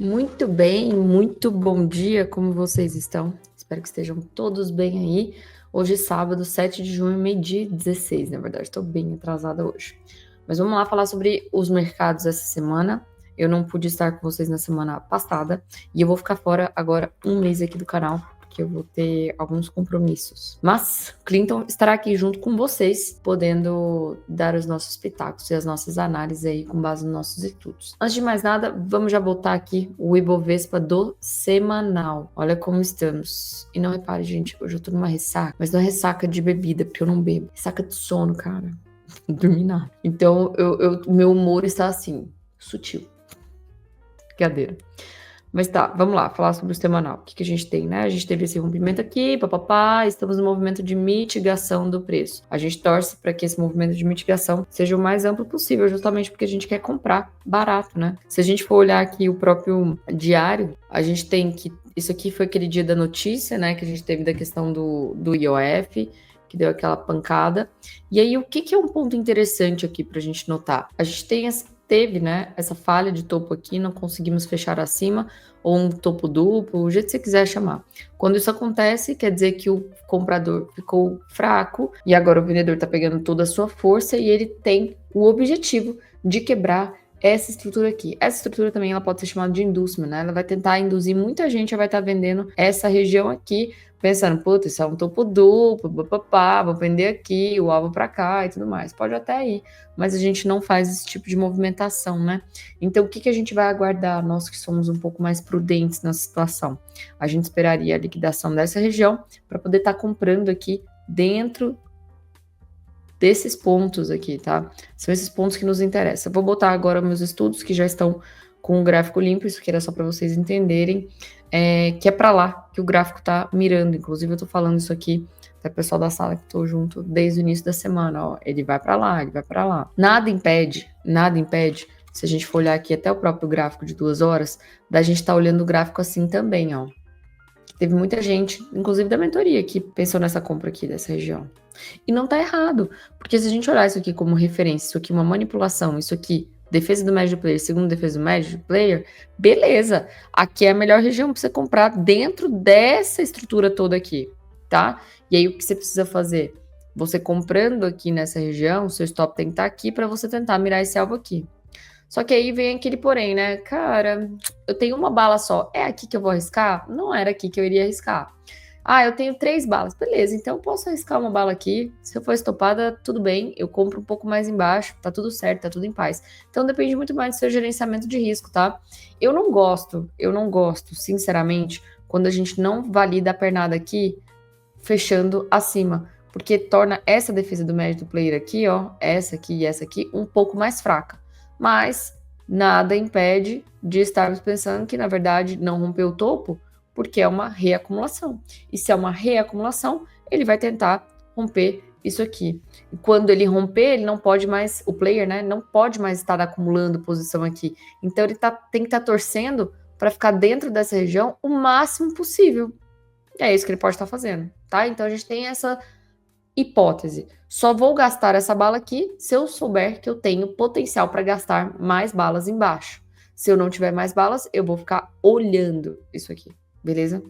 Muito bem, muito bom dia, como vocês estão? Espero que estejam todos bem aí. Hoje é sábado, 7 de junho, meio-dia 16, na verdade, estou bem atrasada hoje. Mas vamos lá falar sobre os mercados essa semana. Eu não pude estar com vocês na semana passada e eu vou ficar fora agora um mês aqui do canal, porque eu vou ter alguns compromissos. Mas Clinton estará aqui junto com vocês, podendo dar os nossos pitacos e as nossas análises aí com base nos nossos estudos. Antes de mais nada, vamos já botar aqui o Ibovespa do semanal. Olha como estamos. E não repare, gente, hoje eu tô numa ressaca, mas não é ressaca de bebida, porque eu não bebo. Ressaca de sono, cara. Não dormi nada. Então, meu humor está assim, sutil. Brincadeira. Mas tá, vamos lá, falar sobre o semanal. O que a gente tem, né? A gente teve esse rompimento aqui, papapá, estamos no movimento de mitigação do preço. A gente torce para que esse movimento de mitigação seja o mais amplo possível, justamente porque a gente quer comprar barato, né? Se a gente for olhar aqui o próprio diário, a gente tem que... Isso aqui foi aquele dia da notícia, né? Que a gente teve da questão do IOF, que deu aquela pancada. E aí, o que é um ponto interessante aqui para a gente notar? A gente teve, né, essa falha de topo aqui, não conseguimos fechar acima, ou um topo duplo, o jeito que você quiser chamar. Quando isso acontece, quer dizer que o comprador ficou fraco e agora o vendedor está pegando toda a sua força e ele tem o objetivo de quebrar essa estrutura aqui. Essa estrutura também ela pode ser chamada de inducement, né? Ela vai tentar induzir muita gente a vai estar vendendo essa região aqui, pensando, puta, isso é um topo duplo, papapá, vou vender aqui, o alvo para cá e tudo mais. Pode até ir, mas a gente não faz esse tipo de movimentação, né? Então, o que a gente vai aguardar, nós que somos um pouco mais prudentes nessa situação? A gente esperaria a liquidação dessa região para poder estar comprando aqui dentro desses pontos aqui, tá? São esses pontos que nos interessam. Vou botar agora meus estudos que já estão com o gráfico limpo, isso que era só para vocês entenderem, que é para lá que o gráfico tá mirando. Inclusive, eu tô falando isso aqui até o pessoal da sala que tô junto desde o início da semana, ó. Ele vai para lá, ele vai para lá. Nada impede, se a gente for olhar aqui até o próprio gráfico de 2 horas, da gente estar olhando o gráfico assim também, ó. Teve muita gente, inclusive da mentoria, que pensou nessa compra aqui dessa região. E não tá errado, porque se a gente olhar isso aqui como referência, isso aqui uma manipulação, isso aqui defesa do médio player, segundo defesa do médio player, beleza. Aqui é a melhor região para você comprar dentro dessa estrutura toda aqui, tá? E aí o que você precisa fazer? Você comprando aqui nessa região, o seu stop tem que estar aqui para você tentar mirar esse alvo aqui. Só que aí vem aquele porém, né? Cara, eu tenho uma bala só. É aqui que eu vou arriscar? Não era aqui que eu iria arriscar. Ah, eu tenho 3 balas. Beleza, então eu posso arriscar uma bala aqui. Se eu for estopada, tudo bem. Eu compro um pouco mais embaixo. Tá tudo certo, tá tudo em paz. Então depende muito mais do seu gerenciamento de risco, tá? Eu não gosto, sinceramente, quando a gente não valida a pernada aqui, fechando acima. Porque torna essa defesa do médio player aqui, ó, essa aqui e essa aqui, um pouco mais fraca. Mas nada impede de estarmos pensando que, na verdade, não rompeu o topo, porque é uma reacumulação. E se é uma reacumulação, ele vai tentar romper isso aqui. E quando ele romper, ele não pode mais, o player, né, não pode mais estar acumulando posição aqui. Então ele tem que estar torcendo para ficar dentro dessa região o máximo possível. É isso que ele pode estar fazendo, tá? Então a gente tem essa hipótese. Só vou gastar essa bala aqui se eu souber que eu tenho potencial para gastar mais balas embaixo. Se eu não tiver mais balas, eu vou ficar olhando isso aqui, beleza?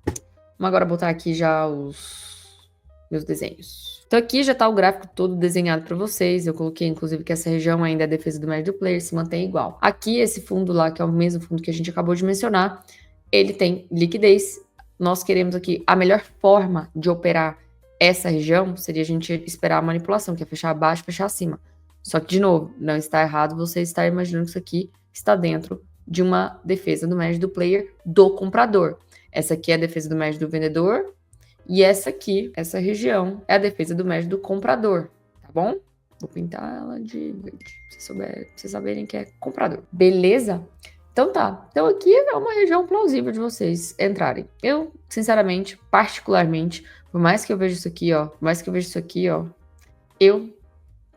Vamos agora botar aqui já os meus desenhos. Então aqui já está o gráfico todo desenhado para vocês. Eu coloquei inclusive que essa região ainda é a defesa do médio player, se mantém igual. Aqui esse fundo lá, que é o mesmo fundo que a gente acabou de mencionar, ele tem liquidez. Nós queremos aqui a melhor forma de operar essa região seria a gente esperar a manipulação, que é fechar abaixo, fechar acima. Só que, de novo, não está errado você estar imaginando que isso aqui está dentro de uma defesa do médio do player do comprador. Essa aqui é a defesa do médio do vendedor e essa aqui, essa região, é a defesa do médio do comprador, tá bom? Vou pintar ela de verde, pra vocês saberem que é comprador. Beleza? Então tá. Então aqui é uma região plausível de vocês entrarem. Eu, sinceramente, particularmente, por mais que eu veja isso aqui, ó, eu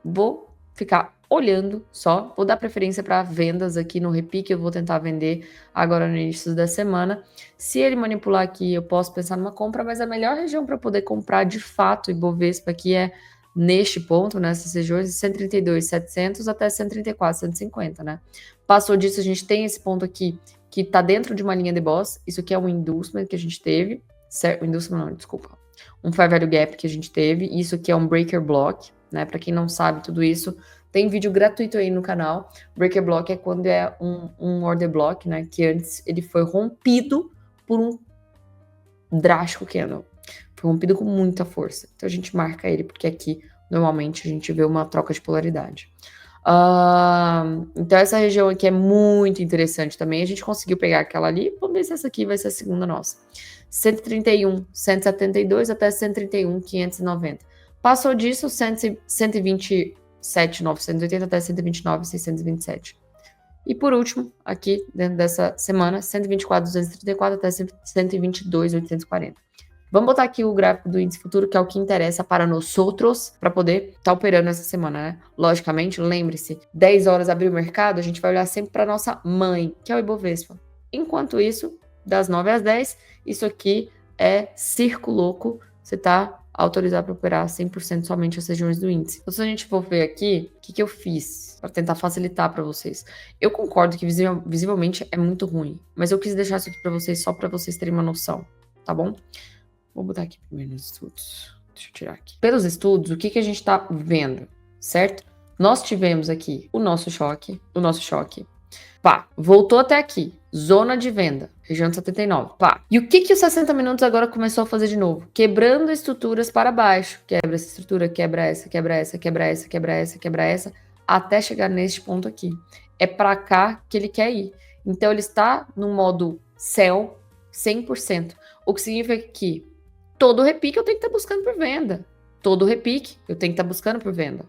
vou ficar olhando só, vou dar preferência para vendas aqui no repique, eu vou tentar vender agora no início da semana. Se ele manipular aqui, eu posso pensar numa compra, mas a melhor região para poder comprar de fato Ibovespa aqui é neste ponto, nessas regiões de 132.700 até 134.150, né? Passou disso, a gente tem esse ponto aqui, que tá dentro de uma linha de boss. Isso aqui é um inducement que a gente teve. Certo? Inducement não, desculpa. Um fair value gap que a gente teve. Isso aqui é um breaker block, né? Para quem não sabe tudo isso, tem vídeo gratuito aí no canal. Breaker block é quando é um order block, né? Que antes ele foi rompido por um drástico candle. Foi rompido com muita força. Então a gente marca ele, porque aqui normalmente a gente vê uma troca de polaridade. Então essa região aqui é muito interessante também. A gente conseguiu pegar aquela ali. Vamos ver se essa aqui vai ser a segunda nossa. 131, 172 até 131, 590. Passou disso, 127, 980 até 129, 627. E por último, aqui dentro dessa semana, 124, 234 até 122, 840. Vamos botar aqui o gráfico do índice futuro, que é o que interessa para nós outros, para poder estar operando essa semana, né? Logicamente, lembre-se, 10 horas abrir o mercado, a gente vai olhar sempre para nossa mãe, que é o Ibovespa. Enquanto isso, das 9 às 10, isso aqui é circo louco, você está autorizado para operar 100% somente as regiões do índice. Então, se a gente for ver aqui, o que eu fiz para tentar facilitar para vocês? Eu concordo que visivelmente é muito ruim, mas eu quis deixar isso aqui para vocês só para vocês terem uma noção, tá bom? Vou botar aqui primeiro nos estudos. Deixa eu tirar aqui. Pelos estudos, o que a gente está vendo, certo? Nós tivemos aqui o nosso choque. Pá, voltou até aqui. Zona de venda, região de 79. Pá. E o que os 60 minutos agora começou a fazer de novo? Quebrando estruturas para baixo. Quebra essa estrutura, quebra essa, quebra essa, quebra essa, quebra essa, quebra essa, até chegar neste ponto aqui. É para cá que ele quer ir. Então ele está no modo sell 100%. O que significa que todo repique eu tenho que estar buscando por venda. Todo repique eu tenho que estar buscando por venda.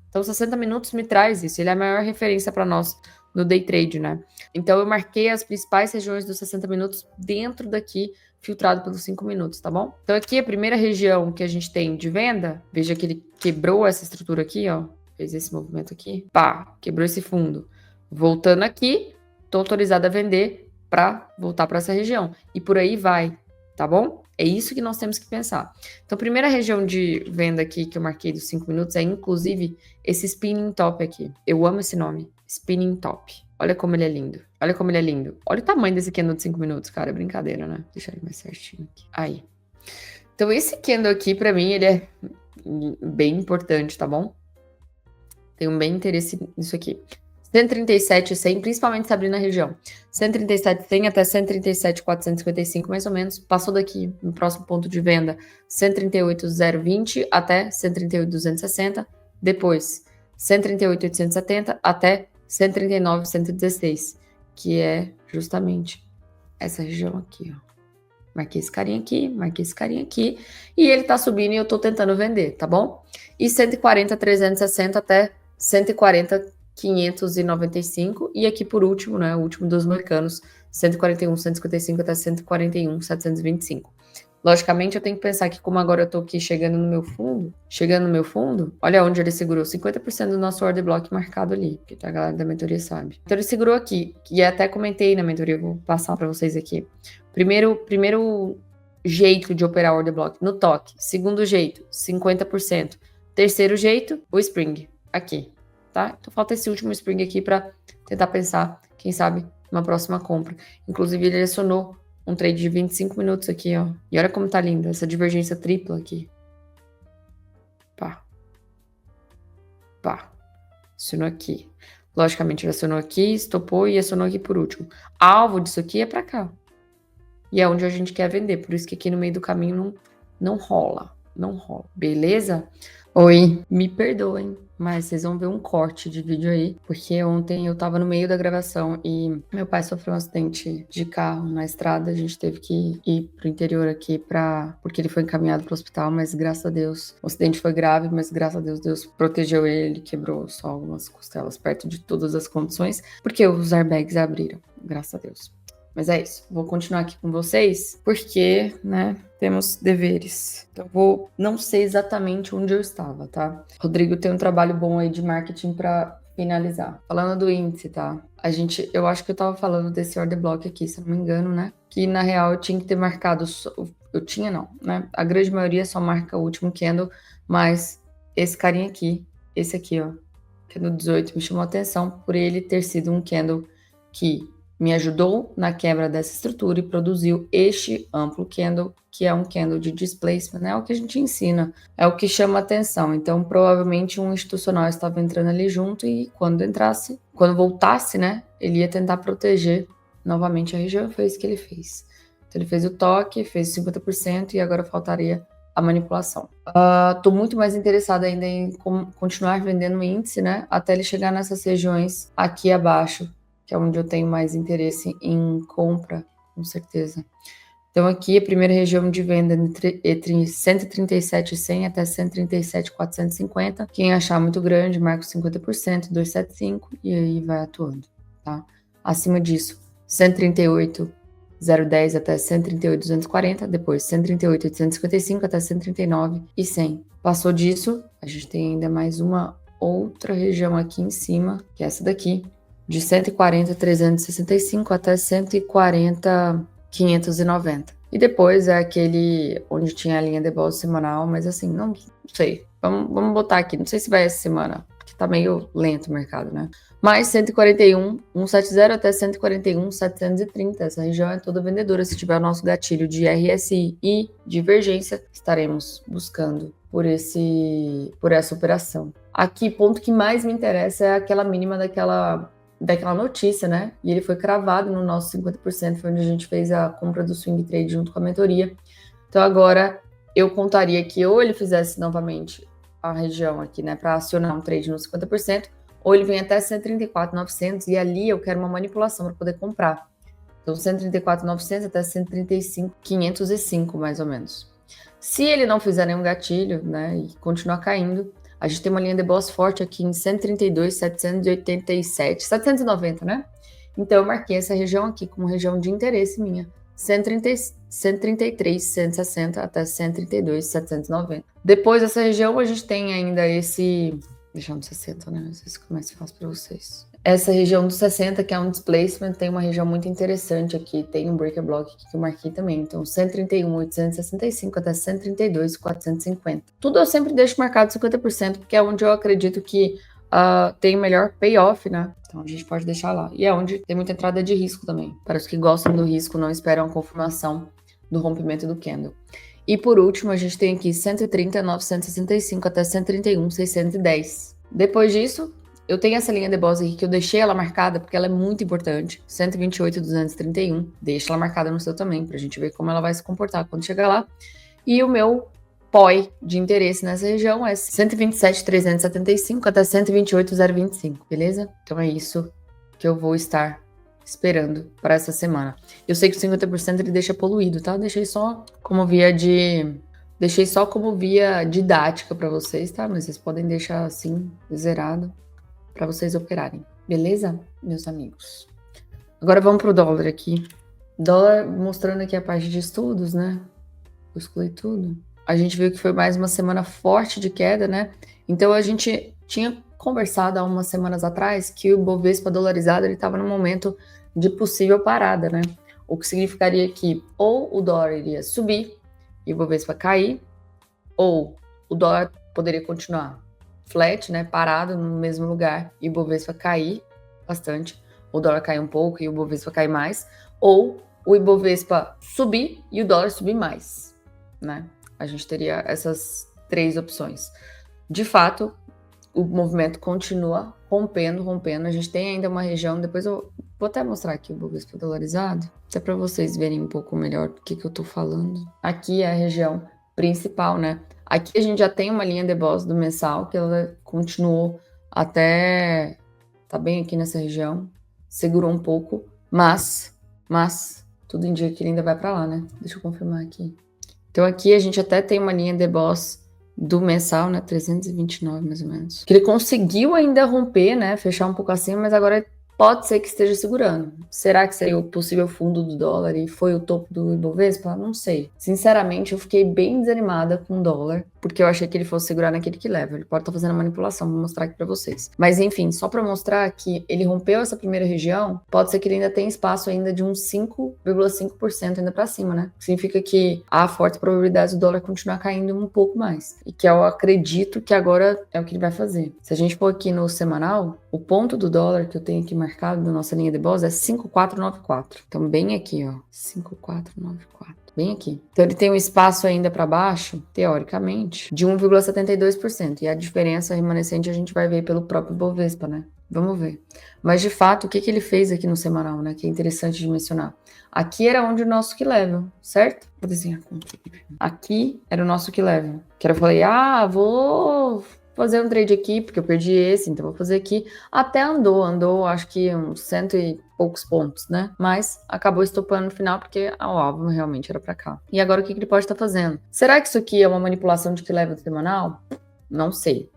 Então, 60 minutos me traz isso. Ele é a maior referência para nós no day trade, né? Então, eu marquei as principais regiões dos 60 minutos dentro daqui, filtrado pelos 5 minutos, tá bom? Então, aqui a primeira região que a gente tem de venda, veja que ele quebrou essa estrutura aqui, ó. Fez esse movimento aqui. Pá, quebrou esse fundo. Voltando aqui, tô autorizada a vender para voltar para essa região. E por aí vai, tá bom? É isso que nós temos que pensar. Então, a primeira região de venda aqui que eu marquei dos 5 minutos é, inclusive, esse spinning top aqui. Eu amo esse nome, spinning top. Olha como ele é lindo. Olha como ele é lindo. Olha o tamanho desse candle de 5 minutos, cara. É brincadeira, né? Deixa ele mais certinho aqui. Aí. Então, esse candle aqui, pra mim, ele é bem importante, tá bom? Tenho bem interesse nisso aqui. 137, 100, principalmente se abrir na região. 137, 100 até 137, 455, mais ou menos. Passou daqui no próximo ponto de venda, 138, 020 até 138, 260. Depois, 138, 870 até 139, 116, que é justamente essa região aqui, ó. Marquei esse carinha aqui, e ele tá subindo e eu tô tentando vender, tá bom? E 140, 360 até 140, 595, e aqui por último, né, o último dos americanos, 141, 155 até 141, 725. Logicamente, eu tenho que pensar que como agora eu tô aqui chegando no meu fundo, olha onde ele segurou, 50% do nosso order block marcado ali, porque a galera da mentoria sabe. Então ele segurou aqui, e até comentei na mentoria, vou passar para vocês aqui. Primeiro jeito de operar order block, no toque. Segundo jeito, 50%. Terceiro jeito, o spring, aqui. Tá? Então falta esse último spring aqui para tentar pensar, quem sabe, numa próxima compra. Inclusive, ele acionou um trade de 25 minutos aqui, ó. E olha como tá linda essa divergência tripla aqui. Pá. Pá. Acionou aqui. Logicamente, ele acionou aqui, estopou e acionou aqui por último. Alvo disso aqui é para cá. E é onde a gente quer vender. Por isso que aqui no meio do caminho não rola. Não rola. Beleza? Oi, me perdoem, mas vocês vão ver um corte de vídeo aí, porque ontem eu tava no meio da gravação e meu pai sofreu um acidente de carro na estrada, a gente teve que ir pro interior aqui porque ele foi encaminhado pro hospital, mas graças a Deus, o acidente foi grave, mas graças a Deus, Deus protegeu ele, quebrou só algumas costelas perto de todas as condições, porque os airbags abriram, graças a Deus. Mas é isso, vou continuar aqui com vocês, porque, né, temos deveres. Então, não sei exatamente onde eu estava, tá? Rodrigo tem um trabalho bom aí de marketing para finalizar. Falando do índice, tá? Eu acho que eu tava falando desse order block aqui, se eu não me engano, né? Que, na real, eu tinha que ter marcado... Eu tinha, não, né? A grande maioria só marca o último candle, mas esse carinha aqui, esse aqui, ó, candle 18, me chamou a atenção por ele ter sido um candle que me ajudou na quebra dessa estrutura e produziu este amplo candle, que é um candle de displacement, né? É o que a gente ensina, é o que chama atenção. Então, provavelmente um institucional estava entrando ali junto e quando voltasse, né, ele ia tentar proteger novamente a região, foi isso que ele fez. Então, ele fez o toque, fez 50% e agora faltaria a manipulação. Tô muito mais interessada ainda em continuar vendendo o índice, né, até ele chegar nessas regiões aqui abaixo, que é onde eu tenho mais interesse em compra, com certeza. Então, aqui a primeira região de venda entre 137,100 até 137,450. Quem achar muito grande, marca os 50%, 275 e aí vai atuando, tá? Acima disso, 138,010 até 138,240, depois 138,855 até 139,100. Passou disso, a gente tem ainda mais uma outra região aqui em cima, que é essa daqui, de 140,365 até 140,590. E depois é aquele onde tinha a linha de bolsa semanal, mas assim, não sei. Vamos botar aqui, não sei se vai essa semana, porque tá meio lento o mercado, né? Mais 141,170 até 141,730. Essa região é toda vendedora. Se tiver o nosso gatilho de RSI e divergência, estaremos buscando por essa operação. Aqui, ponto que mais me interessa é aquela mínima daquela notícia, né? E ele foi cravado no nosso 50%, foi onde a gente fez a compra do swing trade junto com a mentoria. Então agora eu contaria que ou ele fizesse novamente a região aqui, né, para acionar um trade no 50%, ou ele vem até 134,900 e ali eu quero uma manipulação para poder comprar. Então 134,900 até 135,505 mais ou menos. Se ele não fizer nenhum gatilho, né, e continuar caindo, a gente tem uma linha de boss forte aqui em 132,787, 790, né? Então eu marquei essa região aqui como região de interesse minha. 133,160 até 132,790. Depois dessa região a gente tem ainda esse... Deixar no 60, né? Não sei se fica mais fácil para vocês. Essa região dos 60, que é um displacement, tem uma região muito interessante aqui. Tem um breaker block aqui que eu marquei também. Então, 131,865 até 132,450. Tudo eu sempre deixo marcado 50%, porque é onde eu acredito que tem o melhor payoff, né? Então, a gente pode deixar lá. E é onde tem muita entrada de risco também. Para os que gostam do risco, não esperam a confirmação do rompimento do candle. E por último, a gente tem aqui 130,965 até 131,610. Depois disso, eu tenho essa linha de boss aqui que eu deixei ela marcada porque ela é muito importante. 128,231. Deixa ela marcada no seu também, pra gente ver como ela vai se comportar quando chegar lá. E o meu POI de interesse nessa região é 127,375 até 128,025, beleza? Então é isso que eu vou estar esperando para essa semana. Eu sei que o 50% ele deixa poluído, tá? Deixei só como via didática para vocês, tá? Mas vocês podem deixar assim, zerado, para vocês operarem. Beleza, meus amigos? Agora vamos pro dólar aqui. Dólar mostrando aqui a parte de estudos, né? Eu excluí tudo. A gente viu que foi mais uma semana forte de queda, né? Então a gente tinha conversado há umas semanas atrás que o Bovespa dolarizado ele estava num momento de possível parada, né? O que significaria que ou o dólar iria subir e o Bovespa cair, ou o dólar poderia continuar flat, né? Parado no mesmo lugar e o Bovespa cair bastante, o dólar cair um pouco e o Bovespa cair mais, ou o Ibovespa subir e o dólar subir mais, né? A gente teria essas três opções. De fato, o movimento continua rompendo. A gente tem ainda uma região, depois eu vou até mostrar aqui o Bovespa dolarizado, até para vocês verem um pouco melhor do que eu tô falando. Aqui é a região principal, né? Aqui a gente já tem uma linha de boss do mensal, que ela continuou até... Tá bem aqui nessa região, segurou um pouco, mas tudo indica que ele ainda vai para lá, né? Deixa eu confirmar aqui. Então aqui a gente até tem uma linha de boss do mensal, né, 329 mais ou menos. Que ele conseguiu ainda romper, né, fechar um pouco acima, mas agora pode ser que esteja segurando. Será que seria o possível fundo do dólar e foi o topo do Ibovespa? Não sei. Sinceramente, eu fiquei bem desanimada com o dólar, porque eu achei que ele fosse segurar naquele que leva. Ele pode estar fazendo a manipulação, vou mostrar aqui pra vocês. Mas enfim, só pra mostrar que ele rompeu essa primeira região, pode ser que ele ainda tenha espaço ainda de uns 5,5% ainda pra cima, né? Significa que há forte probabilidade do dólar continuar caindo um pouco mais. E que eu acredito que agora é o que ele vai fazer. Se a gente for aqui no semanal, O ponto do dólar que eu tenho aqui marcado na nossa linha de bolsa é 5,494. Então, bem aqui, ó. 5,494. Bem aqui. Então, ele tem um espaço ainda para baixo, teoricamente, de 1,72%. E a diferença remanescente a gente vai ver pelo próprio Bovespa, né? Vamos ver. Mas, de fato, o que ele fez aqui no semanal, né? Que é interessante de mencionar. Aqui era onde o nosso key level, certo? Vou desenhar aqui. Aqui era o nosso key level. Que eu falei, vou fazer um trade aqui, porque eu perdi esse, então vou fazer aqui. Até andou, acho que uns 100 e poucos pontos, né? Mas acabou estopando no final, porque o alvo realmente era pra cá. E agora o que ele pode estar fazendo? Será que isso aqui é uma manipulação de que leva semanal? Não sei.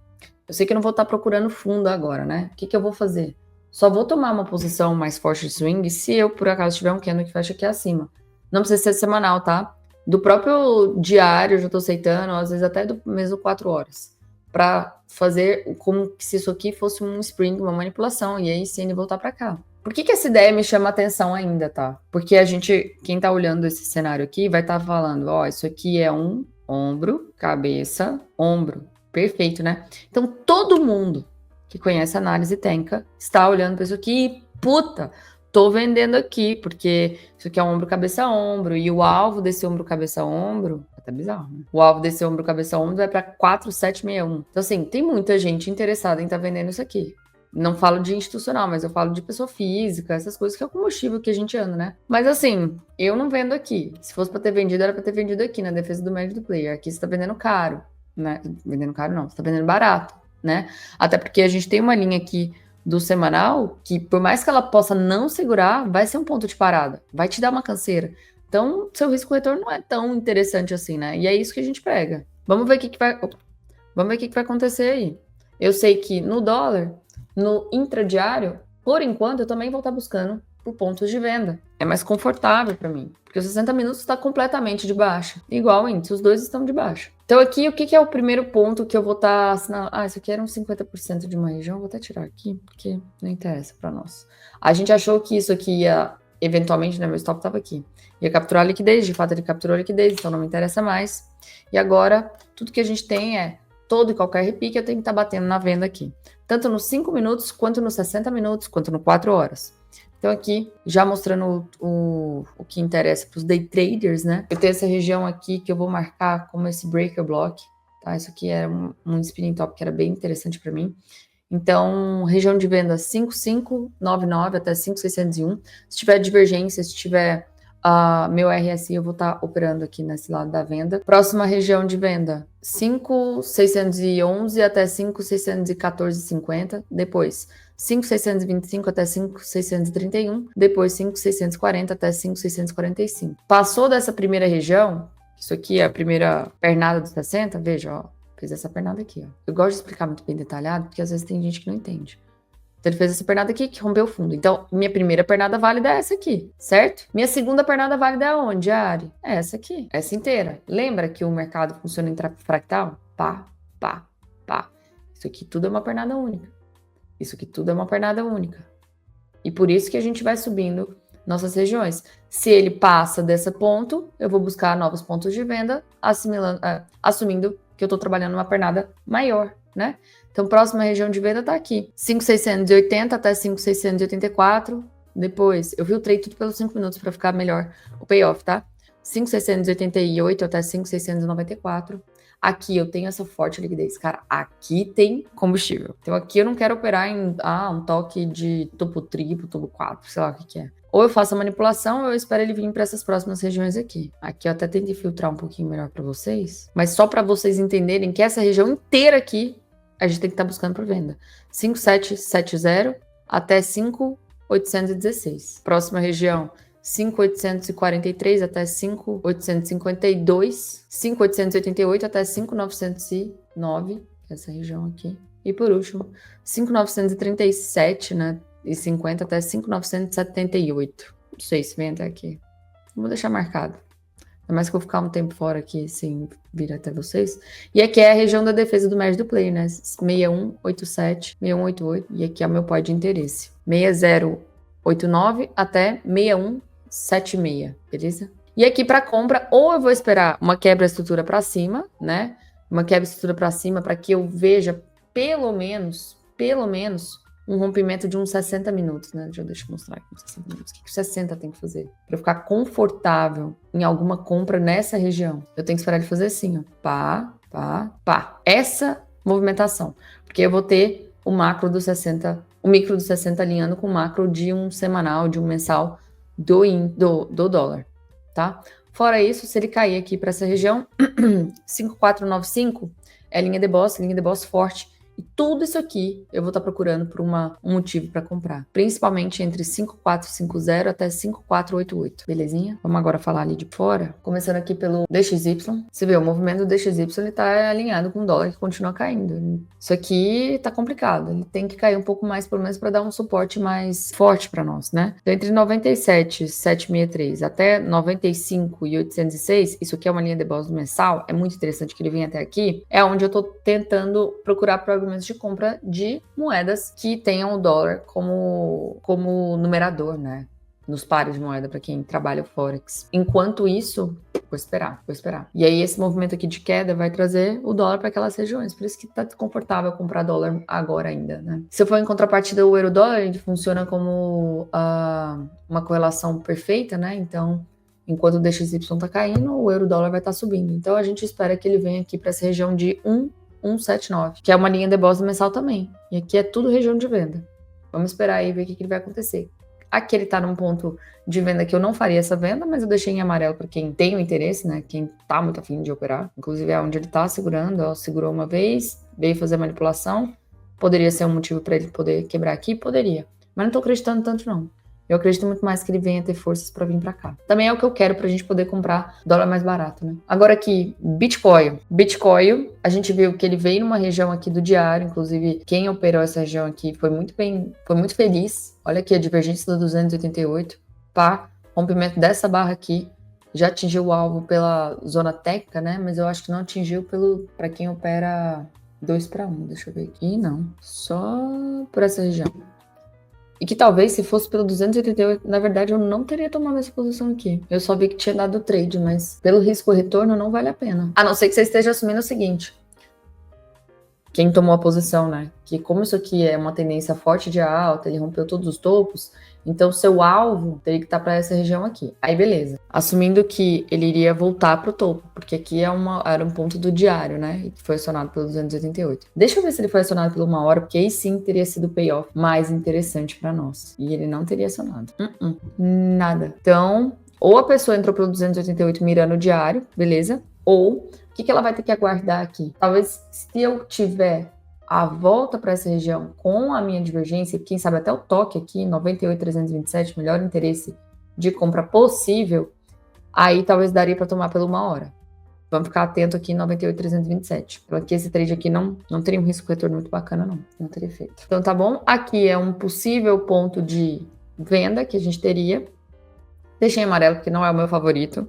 Eu sei que eu não vou estar procurando fundo agora, né? O que eu vou fazer? Só vou tomar uma posição mais forte de swing se eu, por acaso, tiver um candle que fecha aqui acima. Não precisa ser semanal, tá? Do próprio diário eu já tô aceitando, às vezes até do mesmo 4 horas. Para fazer como se isso aqui fosse um spring, uma manipulação, e aí sim ele voltar para cá. Por que essa ideia me chama atenção ainda, tá? Porque a gente, quem tá olhando esse cenário aqui, vai estar falando, isso aqui é um ombro, cabeça, ombro. Perfeito, né? Então todo mundo que conhece análise técnica está olhando para isso aqui e, puta, tô vendendo aqui, porque isso aqui é ombro, cabeça, ombro, e o alvo desse ombro, cabeça, ombro, até bizarro, né? O alvo desse ombro, cabeça, ombro vai para 4761. Então, assim, tem muita gente interessada em estar vendendo isso aqui. Não falo de institucional, mas eu falo de pessoa física, essas coisas que é o combustível que a gente anda, né? Mas assim, eu não vendo aqui. Se fosse para ter vendido, era para ter vendido aqui, na defesa do médio do player. Aqui você tá vendendo caro, né? Vendendo caro não, você tá vendendo barato, né? Até porque a gente tem uma linha aqui do semanal, que por mais que ela possa não segurar, vai ser um ponto de parada, vai te dar uma canseira. Então, seu risco-retorno não é tão interessante assim, né? E é isso que a gente pega. Vamos ver o que vai... Vamos ver o que vai acontecer aí. Eu sei que no dólar, no intradiário, por enquanto, eu também vou estar buscando por pontos de venda. É mais confortável para mim, porque os 60 minutos está completamente de baixa. Igual o índice, os dois estão de baixa. Então aqui, o que é o primeiro ponto que eu vou estar assinalando? Isso aqui era uns 50% de uma região, vou até tirar aqui, porque não interessa para nós. A gente achou que isso aqui ia, eventualmente, né, meu stop estava aqui, ia capturar a liquidez, de fato ele capturou a liquidez, então não me interessa mais. E agora, tudo que a gente tem é todo e qualquer repique, eu tenho que estar batendo na venda aqui. Tanto nos 5 minutos, quanto nos 60 minutos, quanto no 4 horas. Então aqui, já mostrando o que interessa para os day traders, né? Eu tenho essa região aqui que eu vou marcar como esse breaker block, tá? Isso aqui era um spinning top que era bem interessante para mim. Então, região de venda 5599 até 5601. Se tiver divergência, se tiver meu RSI, eu vou estar operando aqui nesse lado da venda. Próxima região de venda 5.611 até 5.614,50. Depois 5.625 até 5.631. Depois 5.640 até 5.645. Passou dessa primeira região, isso aqui é a primeira pernada dos 60, veja, ó. Fez essa pernada aqui, ó. Eu gosto de explicar muito bem detalhado, porque às vezes tem gente que não entende. Então, ele fez essa pernada aqui, que rompeu o fundo. Então, minha primeira pernada válida é essa aqui, certo? Minha segunda pernada válida é onde, Ari? É essa aqui, essa inteira. Lembra que o mercado funciona em fractal? Pá, pá, pá. Isso aqui tudo é uma pernada única. Isso aqui tudo é uma pernada única. E por isso que a gente vai subindo nossas regiões. Se ele passa desse ponto, eu vou buscar novos pontos de venda, assumindo que eu estou trabalhando uma pernada maior, né? Então, próxima região de venda tá aqui. 5.680 até 5.684. Depois, eu filtrei tudo pelos 5 minutos para ficar melhor o payoff, tá? 5.688 até 5.694. Aqui eu tenho essa forte liquidez. Cara, aqui tem combustível. Então, aqui eu não quero operar em um toque de topo triplo, topo 4, sei lá o que é. Ou eu faço a manipulação, ou eu espero ele vir para essas próximas regiões aqui. Aqui eu até tentei filtrar um pouquinho melhor para vocês, mas só para vocês entenderem que essa região inteira aqui, a gente tem que estar buscando por venda. 5.770 até 5.816. Próxima região, 5.843 até 5.852. 5.888 até 5.909, essa região aqui. E por último, 5.937, né? E 50 até 5.978. Não sei se vem até aqui. Vou deixar marcado. Ainda mais que eu vou ficar um tempo fora aqui sem vir até vocês. E aqui é a região da defesa do médio do player, né? 6187, 6188. E aqui é o meu point de interesse. 6089 até 6176, beleza? E aqui para compra, ou eu vou esperar uma quebra de estrutura para cima, né? Uma quebra de estrutura para cima para que eu veja pelo menos um rompimento de uns 60 minutos, né? Deixa eu mostrar aqui uns 60 minutos. O que o 60 tem que fazer? Para eu ficar confortável em alguma compra nessa região, eu tenho que esperar ele fazer assim, ó. Pá, pá, pá. Essa movimentação. Porque eu vou ter o macro do 60, o micro do 60 alinhando com o macro de um semanal, de um mensal do dólar, tá? Fora isso, se ele cair aqui para essa região, 5495 é linha de boss forte. E tudo isso aqui eu vou estar procurando por um motivo para comprar. Principalmente entre 5450 até 5488. Belezinha? Vamos agora falar ali de fora. Começando aqui pelo DXY. Você vê, o movimento do DXY está alinhado com o dólar que continua caindo. Isso aqui tá complicado. Ele tem que cair um pouco mais, pelo menos, para dar um suporte mais forte para nós, né? Então, entre 97,763 até 95,806, isso aqui é uma linha de boss mensal. É muito interessante que ele venha até aqui. É onde eu tô tentando procurar por argumentos de compra de moedas que tenham o dólar como numerador, né? Nos pares de moeda para quem trabalha o Forex. Enquanto isso, vou esperar. E aí esse movimento aqui de queda vai trazer o dólar para aquelas regiões. Por isso que tá desconfortável comprar dólar agora ainda, né? Se for em contrapartida o euro-dólar, ele funciona como uma correlação perfeita, né? Então, enquanto o DXY tá caindo, o euro-dólar vai estar subindo. Então, a gente espera que ele venha aqui para essa região de 1,179, que é uma linha de boss mensal também. E aqui é tudo região de venda. Vamos esperar aí ver o que ele vai acontecer. Aqui ele tá num ponto de venda que eu não faria essa venda, mas eu deixei em amarelo para quem tem o interesse, né? Quem tá muito afim de operar. Inclusive é onde ele tá segurando, ó, segurou uma vez, veio fazer manipulação. Poderia ser um motivo para ele poder quebrar aqui? Poderia. Mas não tô acreditando tanto, não. Eu acredito muito mais que ele venha ter forças para vir para cá. Também é o que eu quero pra gente poder comprar dólar mais barato, né? Agora aqui, Bitcoin. Bitcoin, a gente viu que ele veio numa região aqui do diário, inclusive quem operou essa região aqui foi muito feliz. Olha aqui a divergência do 288, pá, rompimento dessa barra aqui. Já atingiu o alvo pela zona técnica, né? Mas eu acho que não atingiu para quem opera 2 para 1. Deixa eu ver aqui, não. Só por essa região. E que talvez, se fosse pelo 288, na verdade, eu não teria tomado essa posição aqui. Eu só vi que tinha dado trade, mas pelo risco-retorno não vale a pena. A não ser que você esteja assumindo o seguinte. Quem tomou a posição, né? Que como isso aqui é uma tendência forte de alta, ele rompeu todos os topos, então seu alvo teria que estar para essa região aqui. Aí beleza. Assumindo que ele iria voltar para o topo, porque aqui era um ponto do diário, né? E que foi acionado pelo 288. Deixa eu ver se ele foi acionado por 1 hora, porque aí sim teria sido o payoff mais interessante para nós. E ele não teria acionado. Nada. Então, ou a pessoa entrou pelo 288 mirando o diário, beleza? Ou o que ela vai ter que aguardar aqui? Talvez se eu tiver a volta para essa região com a minha divergência, quem sabe até o toque aqui, 98,327, melhor interesse de compra possível, aí talvez daria para tomar pela 1 hora. Vamos ficar atento aqui em 98,327. Porque esse trade aqui não teria um risco-retorno muito bacana, não teria feito. Então tá bom? Aqui é um possível ponto de venda que a gente teria. Deixei em amarelo porque não é o meu favorito.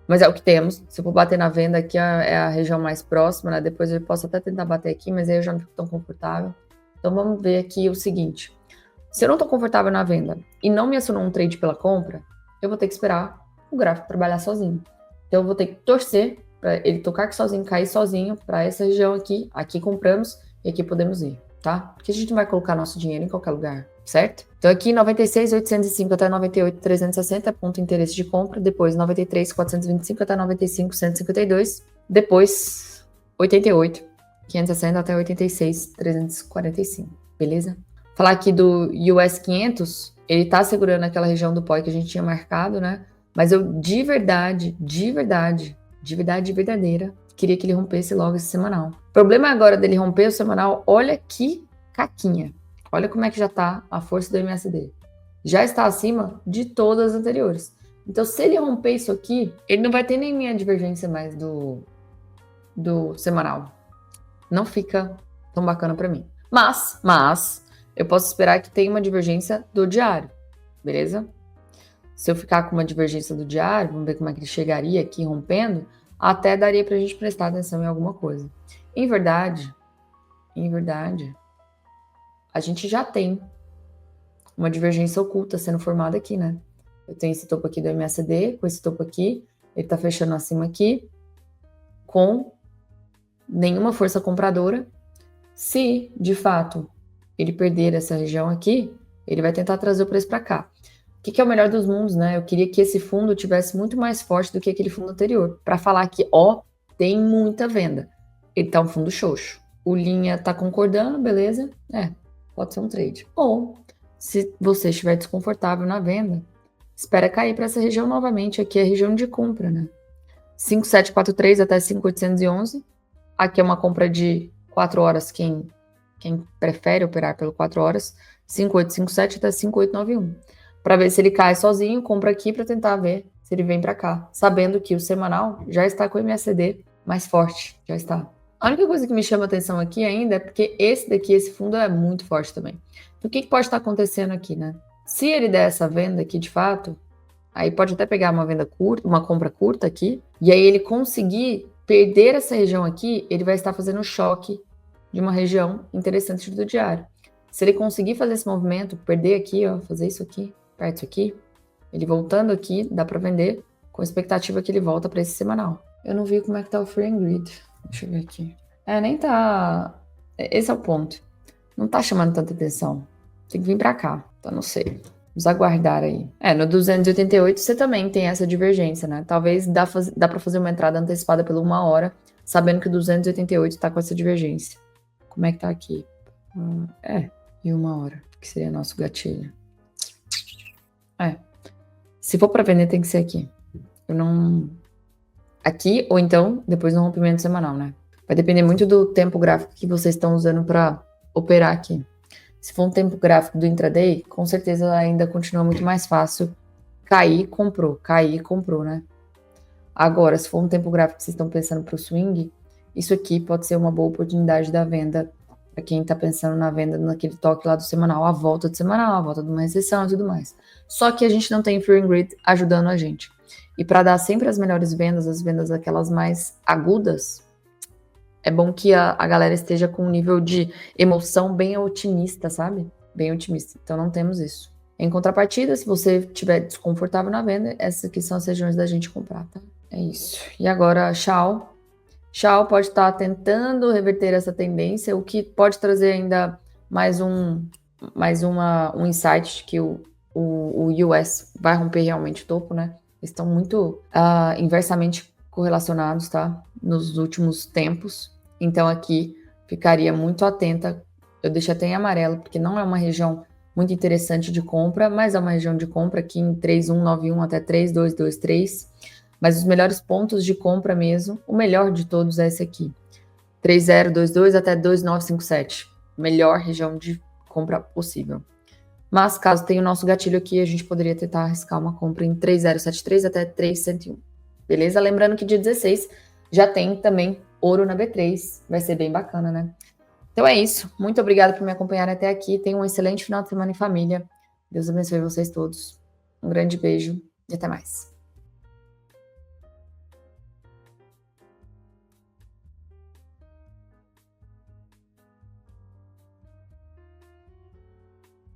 Mas é o que temos. Se eu for bater na venda aqui, é a região mais próxima, né? Depois eu posso até tentar bater aqui, mas aí eu já não fico tão confortável. Então vamos ver aqui o seguinte. Se eu não estou confortável na venda e não me acionou um trade pela compra, eu vou ter que esperar o gráfico trabalhar sozinho. Então eu vou ter que torcer para ele tocar aqui sozinho, cair sozinho para essa região aqui. Aqui compramos e aqui podemos ir, tá? Porque a gente não vai colocar nosso dinheiro em qualquer lugar, certo? Então aqui 96,805 até 98,360 é ponto de interesse de compra, depois 93,425 até 95,152, depois 88,560 até 86,345, beleza? Falar aqui do US 500, ele tá segurando aquela região do POI que a gente tinha marcado, né? Mas eu de verdade verdadeira, queria que ele rompesse logo esse semanal. O problema agora dele romper o semanal, olha que caquinha. Olha como é que já está a força do MACD. Já está acima de todas as anteriores. Então, se ele romper isso aqui, ele não vai ter nem minha divergência mais do semanal. Não fica tão bacana para mim. Mas, eu posso esperar que tenha uma divergência do diário, beleza? Se eu ficar com uma divergência do diário, vamos ver como é que ele chegaria aqui rompendo, até daria para a gente prestar atenção em alguma coisa. Em verdade, a gente já tem uma divergência oculta sendo formada aqui, né? Eu tenho esse topo aqui do MACD, com esse topo aqui, ele tá fechando acima aqui, com nenhuma força compradora. Se, de fato, ele perder essa região aqui, ele vai tentar trazer o preço para cá. O que é o melhor dos mundos, né? Eu queria que esse fundo tivesse muito mais forte do que aquele fundo anterior, para falar que, ó, tem muita venda. Ele tá um fundo xoxo. O linha tá concordando, beleza? Pode ser um trade. Ou, se você estiver desconfortável na venda, espera cair para essa região novamente. Aqui é a região de compra, né? 5743 até 5811. Aqui é uma compra de 4 horas, quem prefere operar pelo 4 horas. 5857 até 5891. Para ver se ele cai sozinho, compra aqui para tentar ver se ele vem para cá. Sabendo que o semanal já está com o MACD mais forte, já está. A única coisa que me chama atenção aqui ainda é porque esse fundo é muito forte também. Então, o que pode estar acontecendo aqui, né? Se ele der essa venda aqui de fato, aí pode até pegar uma venda curta, uma compra curta aqui, e aí ele conseguir perder essa região aqui, ele vai estar fazendo choque de uma região interessante do diário. Se ele conseguir fazer esse movimento, perder aqui, ó, fazer isso aqui, perto disso aqui, ele voltando aqui, dá para vender com a expectativa que ele volta para esse semanal. Eu não vi como é que tá o Free and Grid. Deixa eu ver aqui. Nem tá... Esse é o ponto. Não tá chamando tanta atenção. Tem que vir para cá. Então, não sei. Vamos aguardar aí. No 288 você também tem essa divergência, né? Talvez dá para fazer uma entrada antecipada pela 1 hora, sabendo que o 288 tá com essa divergência. Como é que tá aqui? E 1 hora, que seria nosso gatilho. Se for para vender, tem que ser aqui. Eu não... Aqui, ou então, depois do rompimento semanal, né? Vai depender muito do tempo gráfico que vocês estão usando para operar aqui. Se for um tempo gráfico do intraday, com certeza ainda continua muito mais fácil cair, comprou, né? Agora, se for um tempo gráfico que vocês estão pensando para o swing, isso aqui pode ser uma boa oportunidade da venda para quem está pensando na venda naquele toque lá do semanal, a volta do semanal, a volta de uma recessão e tudo mais. Só que a gente não tem Free and Grid ajudando a gente. E para dar sempre as melhores vendas, as vendas aquelas mais agudas, é bom que a galera esteja com um nível de emoção bem otimista, sabe? Bem otimista. Então não temos isso. Em contrapartida, se você estiver desconfortável na venda, essas aqui são as regiões da gente comprar, tá? É isso. E agora, Shao. Shao pode estar tentando reverter essa tendência, o que pode trazer ainda mais um insight de que o US vai romper realmente o topo, né? Eles estão muito inversamente correlacionados, tá? Nos últimos tempos. Então aqui ficaria muito atenta. Eu deixo até em amarelo, porque não é uma região muito interessante de compra, mas é uma região de compra aqui em 3191 até 3223. Mas os melhores pontos de compra mesmo, o melhor de todos é esse aqui. 3022 até 2957. Melhor região de compra possível. Mas caso tenha o nosso gatilho aqui, a gente poderia tentar arriscar uma compra em 3073 até 3101. Beleza? Lembrando que dia 16 já tem também ouro na B3. Vai ser bem bacana, né? Então é isso. Muito obrigada por me acompanhar até aqui. Tenham um excelente final de semana em família. Deus abençoe vocês todos. Um grande beijo e até mais.